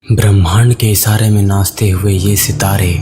ब्रह्मांड के इशारे में नाचते हुए ये सितारे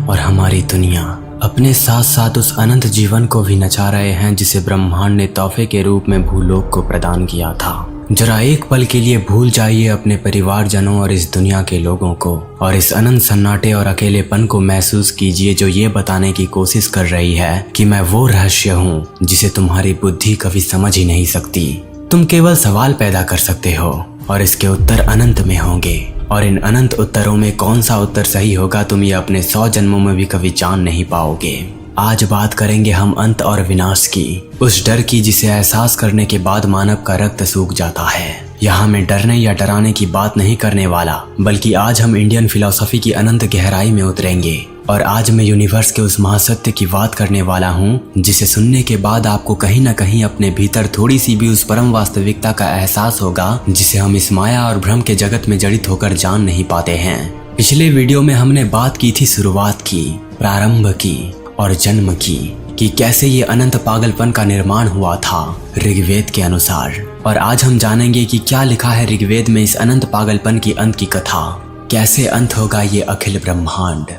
और हमारी दुनिया अपने साथ साथ उस अनंत जीवन को भी नचा रहे हैं जिसे ब्रह्मांड ने तोहफे के रूप में भूलोक को प्रदान किया था। जरा एक पल के लिए भूल जाइए अपने परिवारजनों और इस दुनिया के लोगों को और इस अनंत सन्नाटे और अकेलेपन को महसूस कीजिए जो ये बताने की कोशिश कर रही है कि मैं वो रहस्य हूँ जिसे तुम्हारी बुद्धि कभी समझ ही नहीं सकती। तुम केवल सवाल पैदा कर सकते हो और इसके उत्तर अनंत में होंगे और इन अनंत उत्तरों में कौन सा उत्तर सही होगा तुम ये अपने 100 जन्मों में भी कभी जान नहीं पाओगे। आज बात करेंगे हम अंत और विनाश की, उस डर की जिसे एहसास करने के बाद मानव का रक्त सूख जाता है। यहाँ मैं डरने या डराने की बात नहीं करने वाला, बल्कि आज हम इंडियन फिलॉसफी की अनंत गहराई में उतरेंगे और आज मैं यूनिवर्स के उस महासत्य की बात करने वाला हूँ जिसे सुनने के बाद आपको कहीं न कहीं अपने भीतर थोड़ी सी भी उस परम वास्तविकता का एहसास होगा जिसे हम इस माया और भ्रम के जगत में जड़ित होकर जान नहीं पाते हैं। पिछले वीडियो में हमने बात की थी शुरुआत की, प्रारंभ की और जन्म की कि कैसे ये अनंत पागलपन का निर्माण हुआ था ऋग्वेद के अनुसार। और आज हम जानेंगे कि क्या लिखा है ऋग्वेद में इस अनंत पागलपन की अंत की कथा, कैसे अंत होगा ये अखिल ब्रह्मांड।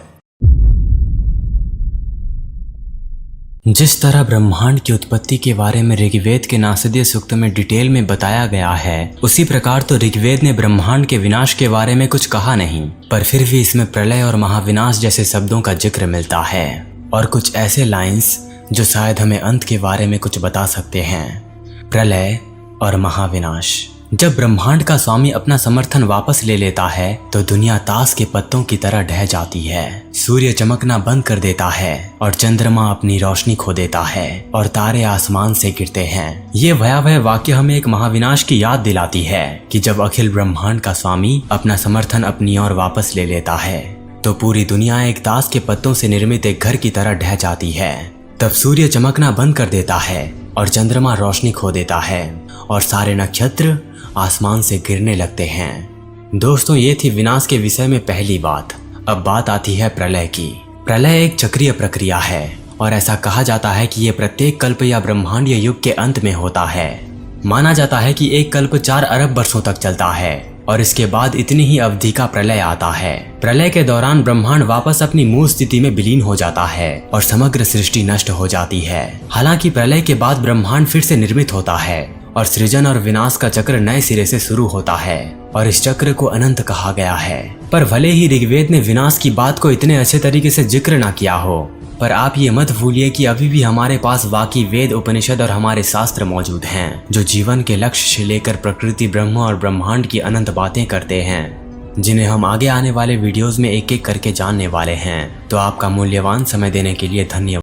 जिस तरह ब्रह्मांड की उत्पत्ति के बारे में ऋग्वेद के नासदीय सूक्त में डिटेल में बताया गया है, उसी प्रकार तो ऋग्वेद ने ब्रह्मांड के विनाश के बारे में कुछ कहा नहीं, पर फिर भी इसमें प्रलय और महाविनाश जैसे शब्दों का जिक्र मिलता है और कुछ ऐसे लाइंस जो शायद हमें अंत के बारे में कुछ बता सकते हैं। प्रलय और महाविनाश। जब ब्रह्मांड का स्वामी अपना समर्थन वापस ले लेता है तो दुनिया ताश के पत्तों की तरह ढह जाती है। सूर्य चमकना बंद कर देता है और चंद्रमा अपनी रोशनी खो देता है और तारे आसमान से गिरते हैं। ये भयावह वाक्य हमें एक महाविनाश की याद दिलाती है कि जब अखिल ब्रह्मांड का स्वामी अपना समर्थन अपनी ओर वापस ले लेता है तो पूरी दुनिया एक ताश के पत्तों से निर्मित एक घर की तरह ढह जाती है। तब सूर्य चमकना बंद कर देता है और चंद्रमा रोशनी खो देता है और सारे नक्षत्र आसमान से गिरने लगते हैं। दोस्तों, ये थी विनाश के विषय में पहली बात। अब बात आती है प्रलय की। प्रलय एक चक्रीय प्रक्रिया है और ऐसा कहा जाता है कि ये प्रत्येक कल्प या ब्रह्मांडीय युग के अंत में होता है। माना जाता है कि एक कल्प 4 अरब वर्षों तक चलता है और इसके बाद इतनी ही अवधि का प्रलय आता है। प्रलय के दौरान ब्रह्मांड वापस अपनी मूल स्थिति में विलीन हो जाता है और समग्र सृष्टि नष्ट हो जाती है। हालांकि प्रलय के बाद ब्रह्मांड फिर से निर्मित होता है और सृजन और विनाश का चक्र नए सिरे से शुरू होता है और इस चक्र को अनंत कहा गया है। पर भले ही ऋग्वेद ने विनाश की बात को इतने अच्छे तरीके से जिक्र ना किया हो, पर आप ये मत भूलिए कि अभी भी हमारे पास बाकी वेद, उपनिषद और हमारे शास्त्र मौजूद हैं जो जीवन के लक्ष्य से लेकर प्रकृति, ब्रह्म और ब्रह्मांड की अनंत बातें करते हैं, जिन्हें हम आगे आने वाले वीडियोस में एक एक करके जानने वाले हैं। तो आपका मूल्यवान समय देने के लिए धन्यवाद।